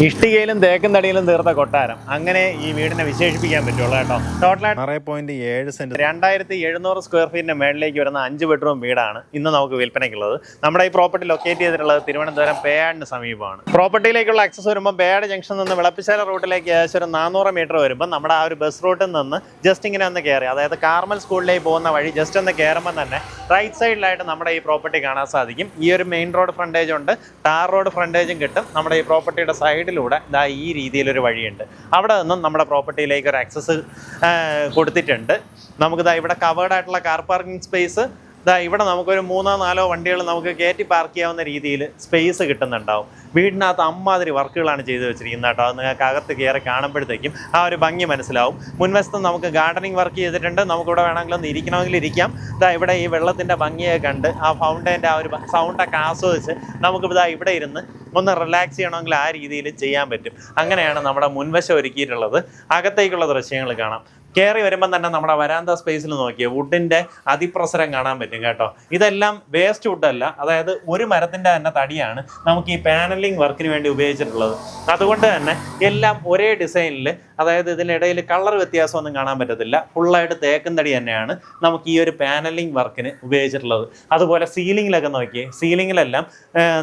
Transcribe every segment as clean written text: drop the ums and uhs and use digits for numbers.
ഇഷ്ടികയിലും തേക്കും തടിയിലും തീർത്ത കൊട്ടാരം അങ്ങനെ ഈ വീടിനെ വിശേഷിപ്പിക്കാൻ പറ്റുള്ളൂ കേട്ടോ. ടോട്ടലായിട്ട് 6.7 സെന്റ് 2700 സ്ക്വയർ ഫീറ്റിന്റെ മേളിലേക്ക് വരുന്ന 5 ബെഡ്റൂം വീടാണ് ഇന്ന് നമുക്ക് വിൽപ്പനയ്ക്കുള്ളത്. നമ്മുടെ ഈ പ്രോപ്പർട്ടി ലൊക്കേറ്റ് ചെയ്തിട്ടുള്ളത് തിരുവനന്തപുരം പേയാടിന് സമീപമാണ്. പ്രോപ്പർട്ടിയിലേക്കുള്ള ആക്സസ് വരുമ്പോൾ പേയാട് ജംഗ്ഷനിൽ നിന്ന് വിളപ്പിശാല റൂട്ടിലേക്ക് ഏകദേശം ഒരു 400 മീറ്റർ വരുമ്പോൾ നമ്മുടെ ആ ഒരു ബസ് റൂട്ടിൽ നിന്ന് ജസ്റ്റ് ഇങ്ങനെ ഒന്ന് കയറി, അതായത് കാർമൽ സ്കൂളിലേക്ക് പോകുന്ന വഴി ജസ്റ്റ് ഒന്ന് കയറുമ്പോൾ തന്നെ റൈറ്റ് സൈഡിലായിട്ട് നമ്മുടെ ഈ പ്രോപ്പർട്ടി കാണാൻ സാധിക്കും. ഈ ഒരു മെയിൻ റോഡ് ഫ്രണ്ടേജ് ഉണ്ട്, ടാർ റോഡ് ഫ്രണ്ടേജും കിട്ടും. നമ്മുടെ ഈ പ്രോപ്പർട്ടിയുടെ സൈഡിലൂടെ ഇതാ ഈ രീതിയിലൊരു വഴിയുണ്ട്. അവിടെ നിന്നും നമ്മുടെ പ്രോപ്പർട്ടിയിലേക്ക് ഒരു ആക്സസ് കൊടുത്തിട്ടുണ്ട്. നമുക്കിതാ ഇവിടെ കവേർഡ് ആയിട്ടുള്ള കാർ പാർക്കിംഗ് സ്പേസ്, ഇവിടെ നമുക്കൊരു 3-4 വണ്ടികൾ നമുക്ക് കയറ്റി പാർക്ക് ചെയ്യാവുന്ന രീതിയിൽ സ്പേസ് കിട്ടുന്നുണ്ടാവും. വീടിനകത്ത് അമ്മാതിരി വർക്കുകളാണ് ചെയ്തു വെച്ചിരിക്കുന്നത് കേട്ടോ. അത് നിങ്ങൾക്ക് അകത്ത് കയറി കാണുമ്പോഴത്തേക്കും ആ ഒരു ഭംഗി മനസ്സിലാവും. മുൻവശത്ത് നമുക്ക് ഗാർഡനിങ് വർക്ക് ചെയ്തിട്ടുണ്ട്. നമുക്കിവിടെ വേണമെങ്കിൽ ഒന്ന് ഇരിക്കണമെങ്കിൽ ഇരിക്കാം. ഇവിടെ ഈ വെള്ളത്തിൻ്റെ ഭംഗിയൊക്കെ കണ്ട് ആ ഫൗണ്ടൈൻ്റെ ആ ഒരു സൗണ്ടൊക്കെ ആസ്വദിച്ച് നമുക്ക് ഇവിടെ ഇരുന്ന് ഒന്ന് റിലാക്സ് ചെയ്യണമെങ്കിൽ ആ രീതിയിൽ ചെയ്യാൻ പറ്റും. അങ്ങനെയാണ് നമ്മുടെ മുൻവശം ഒരുക്കിയിട്ടുള്ളത്. അകത്തേക്കുള്ള ദൃശ്യങ്ങൾ കാണാം. കയറി വരുമ്പം തന്നെ നമ്മുടെ വരാന്ത സ്പേസിൽ നോക്കിയ വുഡിൻ്റെ അതിപ്രസരം കാണാൻ പറ്റും കേട്ടോ. ഇതെല്ലാം വേസ്റ്റ് വുഡല്ല, അതായത് ഒരു മരത്തിൻ്റെ തന്നെ തടിയാണ് നമുക്ക് ഈ പാനലിംഗ് വർക്കിന് വേണ്ടി ഉപയോഗിച്ചിട്ടുള്ളത്. അതുകൊണ്ട് തന്നെ എല്ലാം ഒരേ ഡിസൈനിൽ, അതായത് ഇതിനിടയിൽ കളർ വ്യത്യാസമൊന്നും കാണാൻ പറ്റത്തില്ല. ഫുള്ളായിട്ട് തേക്കും തടി തന്നെയാണ് നമുക്ക് ഈ ഒരു പാനലിംഗ് വർക്കിന് ഉപയോഗിച്ചിട്ടുള്ളത്. അതുപോലെ സീലിങ്ങിലൊക്കെ നോക്കിയേ, സീലിങ്ങിലെല്ലാം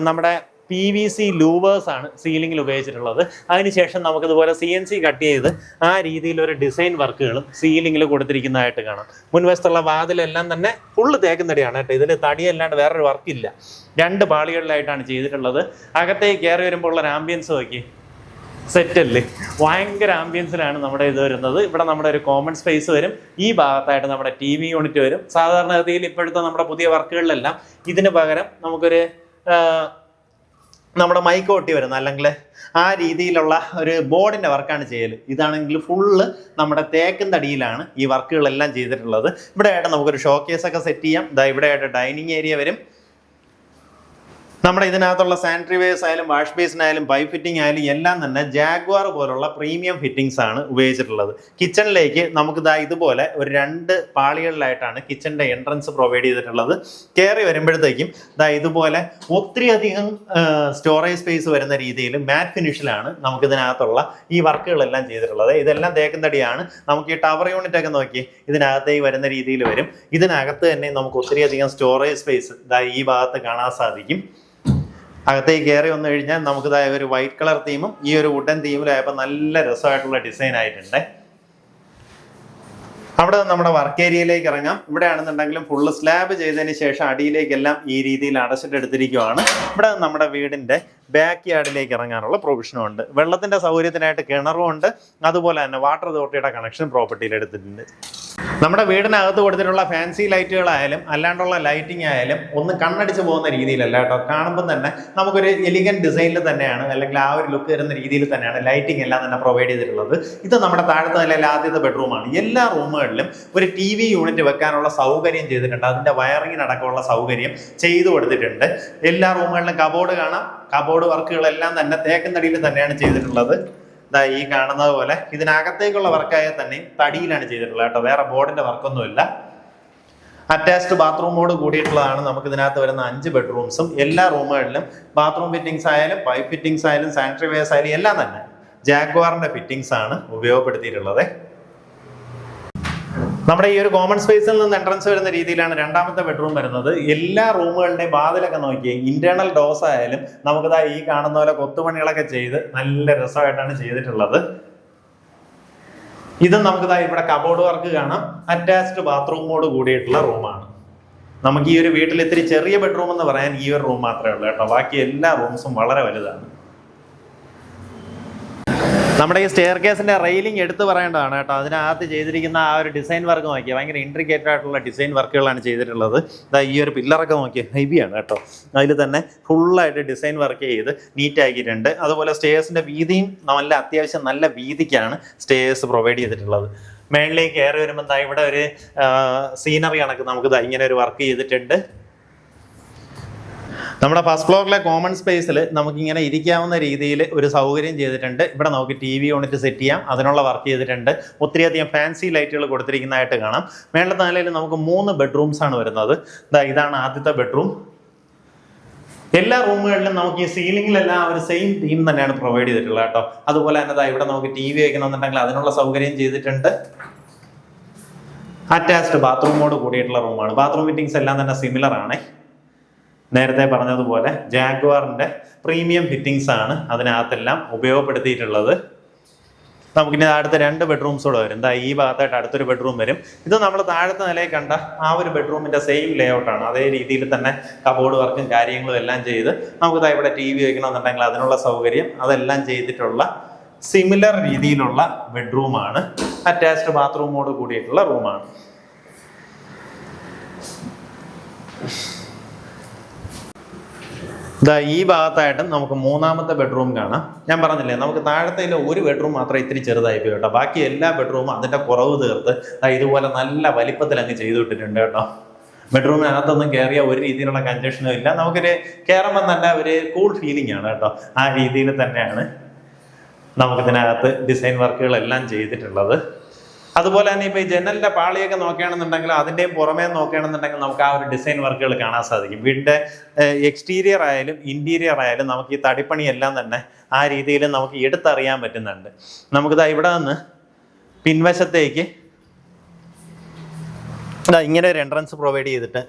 നമ്മുടെ PVC ലൂവേഴ്സാണ് സീലിങ്ങിൽ ഉപയോഗിച്ചിട്ടുള്ളത്. അതിനുശേഷം നമുക്കിതുപോലെ CNC കട്ട് ചെയ്ത് ആ രീതിയിലൊരു ഡിസൈൻ വർക്കുകളും സീലിങ്ങിൽ കൊടുത്തിരിക്കുന്നതായിട്ട് കാണാം. മുൻവശത്തുള്ള വാതിലെല്ലാം തന്നെ ഫുള്ള് തേക്കും തടിയാണ് കേട്ടോ. ഇതിൽ തടിയല്ലാണ്ട് വേറൊരു വർക്കില്ല. 2 പാളികളിലായിട്ടാണ് ചെയ്തിട്ടുള്ളത്. അകത്തേക്ക് കയറി വരുമ്പോൾ ഉള്ള ആംബിയൻസ് നോക്കി, സെറ്റല്ലേ, ഭയങ്കര ആംബിയൻസിലാണ് നമ്മുടെ ഇത് വരുന്നത്. ഇവിടെ നമ്മുടെ ഒരു കോമൺ സ്പേസ് വരും. ഈ ഭാഗത്തായിട്ട് നമ്മുടെ TV യൂണിറ്റ് വരും. സാധാരണഗതിയിൽ ഇപ്പോഴത്തെ നമ്മുടെ പുതിയ വർക്കുകളിലെല്ലാം ഇതിന് പകരം നമുക്കൊരു നമ്മുടെ മൈക്ക് ഒട്ടി വരുന്ന, അല്ലെങ്കിൽ ആ രീതിയിലുള്ള ഒരു ബോർഡിൻ്റെ വർക്കാണ് ചെയ്യൽ. ഇതാണെങ്കിൽ ഫുള്ള് നമ്മുടെ തേക്കും തടിയിലാണ് ഈ വർക്കുകളെല്ലാം ചെയ്തിട്ടുള്ളത്. ഇവിടെ ആയിട്ട് നമുക്കൊരു ഷോക്കേസൊക്കെ സെറ്റ് ചെയ്യാം. ഇവിടെ ആയിട്ട് ഡൈനിങ് ഏരിയ വരും. നമ്മുടെ ഇതിനകത്തുള്ള സാനിറ്ററി വെയർസ് ആയാലും വാഷ് ബേസിനായാലും പൈപ്പ് ഫിറ്റിംഗ് ആയാലും എല്ലാം തന്നെ ജാഗ്വാർ പോലുള്ള പ്രീമിയം ഫിറ്റിംഗ്സ് ആണ് ഉപയോഗിച്ചിട്ടുള്ളത്. കിച്ചണിലേക്ക് നമുക്ക് ഇതുപോലെ ഒരു 2 പാളികളിലായിട്ടാണ് കിച്ചണിൻ്റെ എൻട്രൻസ് പ്രൊവൈഡ് ചെയ്തിട്ടുള്ളത്. കയറി വരുമ്പോഴത്തേക്കും ഇതുപോലെ ഒത്തിരിയധികം സ്റ്റോറേജ് സ്പേസ് വരുന്ന രീതിയിൽ മാറ്റ് ഫിനിഷിലാണ് നമുക്കിതിനകത്തുള്ള ഈ വർക്കുകളെല്ലാം ചെയ്തിട്ടുള്ളത്. ഇതെല്ലാം തേക്കും തടിയാണ്. നമുക്ക് ഈ ടവർ യൂണിറ്റ് ഒക്കെ നോക്കി ഇതിനകത്തേക്ക് വരുന്ന രീതിയിൽ വരും. ഇതിനകത്ത് തന്നെ നമുക്ക് ഒത്തിരിയധികം സ്റ്റോറേജ് സ്പേസ് ഈ ഭാഗത്ത് കാണാൻ സാധിക്കും. അകത്തേക്ക് കയറി വന്നു കഴിഞ്ഞാൽ നമുക്ക് ഒരു വൈറ്റ് കളർ തീമും ഈ ഒരു വുഡൻ തീമിലായപ്പോൾ നല്ല രസമായിട്ടുള്ള ഡിസൈൻ ആയിട്ടുണ്ട്. അവിടെ നമ്മുടെ വർക്ക് ഏരിയയിലേക്ക് ഇറങ്ങാം. ഇവിടെ ആണെന്നുണ്ടെങ്കിലും ഫുള്ള് സ്ലാബ് ചെയ്തതിന് ശേഷം അടിയിലേക്കെല്ലാം ഈ രീതിയിൽ അടച്ചിട്ടെടുത്തിരിക്കുവാണ്. ഇവിടെ നമ്മുടെ വീടിൻ്റെ ബാക്ക് യാർഡിലേക്ക് ഇറങ്ങാനുള്ള പ്രൊവിഷനും ഉണ്ട്. വെള്ളത്തിൻ്റെ സൗകര്യത്തിനായിട്ട് കിണറും ഉണ്ട്. അതുപോലെ തന്നെ വാട്ടർ അതോറിറ്റിയുടെ കണക്ഷൻ പ്രോപ്പർട്ടിയിൽ എടുത്തിട്ടുണ്ട്. നമ്മുടെ വീടിനകത്ത് കൊടുത്തിട്ടുള്ള ഫാൻസി ലൈറ്റുകളായാലും അല്ലാണ്ടുള്ള ലൈറ്റിംഗ് ആയാലും ഒന്ന് കണ്ണടിച്ച് പോകുന്ന രീതിയിലല്ല കേട്ടോ. കാണുമ്പോൾ തന്നെ നമുക്കൊരു എലിഗൻറ്റ് ഡിസൈനിൽ തന്നെയാണ്, അല്ലെങ്കിൽ ആ ഒരു ലുക്ക് വരുന്ന രീതിയിൽ തന്നെയാണ് ലൈറ്റിംഗ് എല്ലാം തന്നെ പ്രൊവൈഡ് ചെയ്തിട്ടുള്ളത്. ഇത് നമ്മുടെ താഴത്തെ നിലയിൽ ആദ്യത്തെ ബെഡ്റൂമാണ്. എല്ലാ റൂമുകളിലും ഒരു TV യൂണിറ്റ് വെക്കാനുള്ള സൗകര്യം ചെയ്തിട്ടുണ്ട്. അതിൻ്റെ വയറിങ്ങിനടക്കമുള്ള സൗകര്യം ചെയ്തു കൊടുത്തിട്ടുണ്ട്. എല്ലാ റൂമുകളിലും കബോർഡ് കാണാം. കബോർഡ് വർക്കുകളെല്ലാം തന്നെ തേക്കും തടിയിൽ തന്നെയാണ് ചെയ്തിട്ടുള്ളത്. ഈ കാണുന്നത് പോലെ ഇതിനകത്തേക്കുള്ള വർക്കായാൽ തന്നെ തടിയിലാണ് ചെയ്തിട്ടുള്ളത് കേട്ടോ. വേറെ ബോർഡിന്റെ വർക്കൊന്നുമില്ല. അറ്റാച്ച്ഡ് ബാത്റൂമോട് കൂടിയിട്ടുള്ളതാണ് നമുക്ക് ഇതിനകത്ത് വരുന്ന 5 ബെഡ്റൂംസും. എല്ലാ റൂമുകളിലും ബാത്റൂം ഫിറ്റിംഗ്സ് ആയാലും പൈപ്പ് ഫിറ്റിംഗ്സ് ആയാലും സാനിറ്ററി വെയർസ് ആയാലും എല്ലാം തന്നെ ജാഗ്വാറിന്റെ ഫിറ്റിംഗ്സ് ആണ് ഉപയോഗപ്പെടുത്തിയിട്ടുള്ളത്. നമ്മുടെ ഈ ഒരു കോമൺ സ്പേസിൽ നിന്ന് എൻട്രൻസ് വരുന്ന രീതിയിലാണ് രണ്ടാമത്തെ ബെഡ്റൂം വരുന്നത്. എല്ലാ റൂമുകളുടെയും വാതിലൊക്കെ നോക്കിയേ, ഇന്റേണൽ ഡോസ് ആയാലും നമുക്ക് ഈ കാണുന്ന പോലെ കൊത്തുപണികളൊക്കെ ചെയ്ത് നല്ല രസമായിട്ടാണ് ചെയ്തിട്ടുള്ളത്. ഇതും നമുക്ക് ഇവിടെ കബോർഡ് വർക്ക് കാണാം. അറ്റാച്ച്ഡ് ബാത്റൂമോട് കൂടിയിട്ടുള്ള റൂമാണ്. നമുക്ക് ഈ ഒരു വീട്ടിൽ ഇത്തിരി ചെറിയ ബെഡ്റൂം എന്ന് പറയാൻ ഈ ഒരു റൂം മാത്രമേ ഉള്ളൂ കേട്ടോ. ബാക്കി എല്ലാ റൂംസും വളരെ വലുതാണ്. നമ്മുടെ ഈ സ്റ്റെയർ കേസിന്റെ റെയിലിംഗ് എടുത്ത് പറയേണ്ടതാണ് കേട്ടോ. അതിനകത്ത് ചെയ്തിരിക്കുന്ന ആ ഒരു ഡിസൈൻ വർക്ക് നോക്കിയാൽ ഭയങ്കര ഇൻട്രിക്കേറ്റഡ് ആയിട്ടുള്ള ഡിസൈൻ വർക്കുകളാണ് ചെയ്തിട്ടുള്ളത്. ഈ ഒരു പില്ലറൊക്കെ നോക്കിയാൽ ഹെവിയാണ് കേട്ടോ. അതിൽ തന്നെ ഫുള്ളായിട്ട് ഡിസൈൻ വർക്ക് ചെയ്ത് നീറ്റ് ആക്കിയിട്ടുണ്ട്. അതുപോലെ സ്റ്റെയർസിന്റെ വീതിയും നല്ല അത്യാവശ്യം നല്ല വീതിക്കാണ് സ്റ്റെയർസ് പ്രൊവൈഡ് ചെയ്തിട്ടുള്ളത്. മേളിലേക്ക് കയറി വരുമ്പോൾ ഇവിടെ ഒരു സീനറി കണക്ക് നമുക്ക് ഇങ്ങനെ ഒരു വർക്ക് ചെയ്തിട്ടുണ്ട്. നമ്മുടെ ഫസ്റ്റ് ഫ്ലോറിലെ കോമൺ സ്പേസിൽ നമുക്കിങ്ങനെ ഇരിക്കാവുന്ന രീതിയിൽ ഒരു സൗകര്യം ചെയ്തിട്ടുണ്ട്. ഇവിടെ നമുക്ക് TV യൂണിറ്റ് സെറ്റ് ചെയ്യാം. അതിനുള്ള വർക്ക് ചെയ്തിട്ടുണ്ട്. ഒത്തിരിയധികം ഫാൻസി ലൈറ്റുകൾ കൊടുത്തിരിക്കുന്നതായിട്ട് കാണാം. മേളത്തെ നിലയിൽ നമുക്ക് 3 ബെഡ്റൂംസ് ആണ് വരുന്നത്. ഇതാണ് ആദ്യത്തെ ബെഡ്റൂം. എല്ലാ റൂമുകളിലും നമുക്ക് ഈ സീലിംഗിലെല്ലാം ഒരു സെയിം തീം തന്നെയാണ് പ്രൊവൈഡ് ചെയ്തിട്ടുള്ളത് കേട്ടോ. അതുപോലെ തന്നെ ഇവിടെ നമുക്ക് TV വെക്കണമെന്നുണ്ടെങ്കിൽ അതിനുള്ള സൗകര്യം ചെയ്തിട്ടുണ്ട്. അറ്റാച്ച്ഡ് ബാത്റൂമോട് കൂടിയിട്ടുള്ള റൂമാണ്. ബാത്റൂം ഫിറ്റിംഗ്സ് എല്ലാം തന്നെ സിമിലർ ആണ്. നേരത്തെ പറഞ്ഞതുപോലെ ജാഗ്വാറിന്റെ പ്രീമിയം ഫിറ്റിംഗ്സ് ആണ് അതിനകത്തെല്ലാം ഉപയോഗപ്പെടുത്തിയിട്ടുള്ളത്. നമുക്കിനി അടുത്ത 2 ബെഡ്റൂംസ് കൂടെ വരും. എന്താ ഈ ഭാഗത്തായിട്ട് അടുത്തൊരു ബെഡ്റൂം വരും. ഇത് നമ്മൾ താഴത്തെ നിലയിൽ കണ്ട ആ ഒരു ബെഡ്റൂമിന്റെ സെയിം ലേ ഔട്ടാണ്. അതേ രീതിയിൽ തന്നെ കബോർഡ് വർക്കും കാര്യങ്ങളും എല്ലാം ചെയ്ത് നമുക്ക് ഇവിടെ TV വെക്കണമെന്നുണ്ടെങ്കിൽ അതിനുള്ള സൗകര്യം അതെല്ലാം ചെയ്തിട്ടുള്ള സിമിലർ രീതിയിലുള്ള ബെഡ്റൂമാണ്. അറ്റാച്ച്ഡ് ബാത്റൂമോട് കൂടിയിട്ടുള്ള റൂമാണ്. ഈ ഭാഗത്തായിട്ടും നമുക്ക് 3ാമത്തെ ബെഡ്റൂം കാണാം. ഞാൻ പറഞ്ഞില്ലേ നമുക്ക് താഴത്തേലെ ഒരു ബെഡ്റൂം മാത്രമേ ഇത്തിരി ചെറുതായി പോയി കേട്ടോ. ബാക്കി എല്ലാ ബെഡ്റൂമും അതിന്റെ കുറവ് തീർത്ത് ഇതുപോലെ നല്ല വലിപ്പത്തിൽ അങ്ങ് ചെയ്തു വിട്ടിട്ടുണ്ട് കേട്ടോ. ബെഡ്റൂമിനകത്തൊന്നും കയറിയ ഒരു രീതിയിലുള്ള കൺജക്ഷനും ഇല്ല. നമുക്കൊരു കയറുമ്പോൾ തന്നെ ഒരു കൂൾ ഫീലിംഗ് ആണ് കേട്ടോ. ആ രീതിയിൽ തന്നെയാണ് നമുക്കിതിനകത്ത് ഡിസൈൻ വർക്കുകളെല്ലാം ചെയ്തിട്ടുള്ളത്. അതുപോലെ തന്നെ ഇപ്പോൾ ഈ ജനലിന്റെ പാളിയൊക്കെ നോക്കുകയാണെന്നുണ്ടെങ്കിൽ അതിൻ്റെയും പുറമേ നോക്കുകയാണെന്നുണ്ടെങ്കിൽ നമുക്ക് ആ ഒരു ഡിസൈൻ വർക്കുകൾ കാണാൻ സാധിക്കും. വീടിന്റെ എക്സ്റ്റീരിയർ ആയാലും ഇന്റീരിയർ ആയാലും നമുക്ക് ഈ തടിപ്പണിയെല്ലാം തന്നെ ആ രീതിയിൽ നമുക്ക് എടുത്തറിയാൻ പറ്റുന്നുണ്ട്. നമുക്കിതാ ഇവിടെ നിന്ന് പിൻവശത്തേക്ക് ഇങ്ങനെ ഒരു എൻട്രൻസ് പ്രൊവൈഡ് ചെയ്തിട്ട്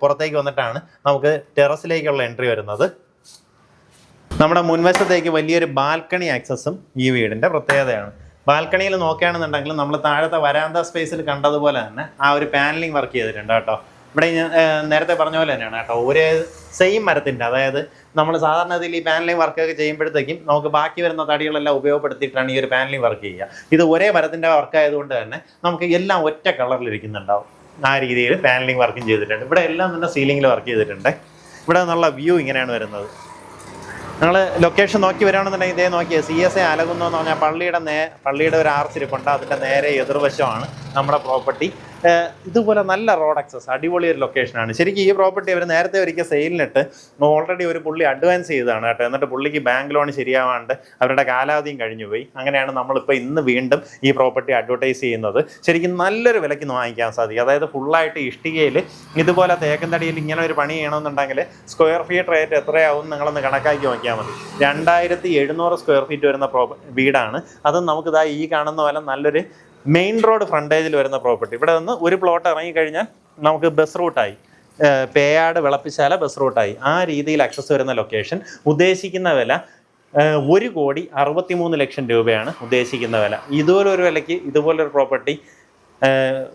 പുറത്തേക്ക് വന്നിട്ടാണ് നമുക്ക് ടെറസിലേക്കുള്ള എൻട്രി വരുന്നത്. നമ്മുടെ മുൻവശത്തേക്ക് വലിയൊരു ബാൽക്കണി ആക്സസും ഈ വീടിന്റെ പ്രത്യേകതയാണ്. ബാൽക്കണിയിൽ നോക്കുകയാണെന്നുണ്ടെങ്കിൽ നമ്മൾ താഴത്തെ വരാന്ത സ്പേസിൽ കണ്ടതുപോലെ തന്നെ ആ ഒരു പാനലിംഗ് വർക്ക് ചെയ്തിട്ടുണ്ട് കേട്ടോ. ഇവിടെ ഞാൻ നേരത്തെ പറഞ്ഞ പോലെ തന്നെയാണ് കേട്ടോ. ഒരു സെയിം മരത്തിൻ്റെ, അതായത് നമ്മൾ സാധാരണ ഇതിൽ ഈ പാനലിംഗ് വർക്കൊക്കെ ചെയ്യുമ്പോഴത്തേക്കും നമുക്ക് ബാക്കി വരുന്ന തടികളെല്ലാം ഉപയോഗപ്പെടുത്തിയിട്ടാണ് ഈ ഒരു പാനലിംഗ് വർക്ക് ചെയ്യുക. ഇത് ഒരേ മരത്തിൻ്റെ വർക്ക് ആയതുകൊണ്ട് തന്നെ നമുക്ക് എല്ലാം ഒറ്റ കളറിലിരിക്കുന്നുണ്ടാവും. ആ രീതിയിൽ പാനലിംഗ് വർക്കും ചെയ്തിട്ടുണ്ട്. ഇവിടെ എല്ലാം തന്നെ സീലിംഗിൽ വർക്ക് ചെയ്തിട്ടുണ്ട്. ഇവിടെ നിന്നുള്ള വ്യൂ ഇങ്ങനെയാണ് വരുന്നത്. നിങ്ങൾ ലൊക്കേഷൻ നോക്കി വരികയാണെന്നുണ്ടെങ്കിൽ ഇതേ നോക്കിയാൽ CSA അലകുന്നു എന്ന് പറഞ്ഞാൽ പള്ളിയുടെ ഒരു ആർച്ചിരിപ്പുണ്ട്. അതിൻ്റെ നേരെ എതിർവശമാണ് നമ്മുടെ പ്രോപ്പർട്ടി. ഇതുപോലെ നല്ല റോഡ് ആക്സസ്, അടിപൊളി ഒരു ലൊക്കേഷനാണ്. ശരിക്കും ഈ പ്രോപ്പർട്ടി അവർ നേരത്തെ ഒരിക്കൽ സെയിലിനിട്ട് ഓൾറെഡി ഒരു പുള്ളി അഡ്വാൻസ് ചെയ്തതാണ് കേട്ടോ. എന്നിട്ട് പുള്ളിക്ക് ബാങ്ക് ലോൺ ശരിയാവാണ്ട് അവരുടെ കാലാവധിയും കഴിഞ്ഞു പോയി. അങ്ങനെയാണ് നമ്മളിപ്പോൾ ഇന്ന് വീണ്ടും ഈ പ്രോപ്പർട്ടി അഡ്വർടൈസ് ചെയ്യുന്നത്. ശരിക്കും നല്ലൊരു വിലയ്ക്ക് വാങ്ങിക്കാൻ സാധിക്കും. അതായത് ഫുള്ളായിട്ട് ഇഷ്ടികയിൽ ഇതുപോലെ തേക്കന്തടിയിൽ ഇങ്ങനെ ഒരു പണി ചെയ്യണമെന്നുണ്ടെങ്കിൽ സ്ക്വയർ ഫീറ്റ് റേറ്റ് എത്രയാവും നിങ്ങളൊന്ന് കണക്കാക്കി നോക്കിയാൽ മതി. 2700 സ്ക്വയർ ഫീറ്റ് വരുന്ന വീടാണ്. അതും നമുക്കിതാ ഈ കാണുന്ന പോലെ നല്ലൊരു മെയിൻ റോഡ് ഫ്രണ്ടേജിൽ വരുന്ന പ്രോപ്പർട്ടി. ഇവിടെ നിന്ന് ഒരു പ്ലോട്ട് ഇറങ്ങിക്കഴിഞ്ഞാൽ നമുക്ക് ബസ് റൂട്ടായി, പേയാട് വിളപ്പിശാല ബസ് റൂട്ടായി. ആ രീതിയിൽ ആക്സസ് വരുന്ന ലൊക്കേഷൻ. ഉദ്ദേശിക്കുന്ന വില 1,63,00,000 രൂപയാണ് ഉദ്ദേശിക്കുന്ന വില. ഇതുപോലൊരു വിലയ്ക്ക് ഇതുപോലൊരു പ്രോപ്പർട്ടി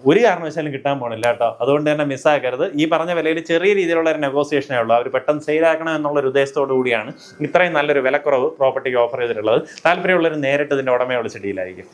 ഒരു കാരണവശാലും കിട്ടാൻ പോണില്ല കേട്ടോ. അതുകൊണ്ട് തന്നെ മിസ്സാക്കരുത്. ഈ പറഞ്ഞ വിലയിൽ ചെറിയ രീതിയിലുള്ള ഒരു നെഗോസിയേഷനേ ഉള്ളൂ. അവർ പെട്ടെന്ന് സെയിലാക്കണം എന്നുള്ളൊരു ഉദ്ദേശത്തോടു കൂടിയാണ് ഇത്രയും നല്ലൊരു വിലക്കുറവ് പ്രോപ്പർട്ടിക്ക് ഓഫർ ചെയ്തിട്ടുള്ളത്. താല്പര്യമുള്ളവർ നേരിട്ട് ഇതിൻ്റെ ഉടമയെ വിളിച്ച് ഡീലായിരിക്കും.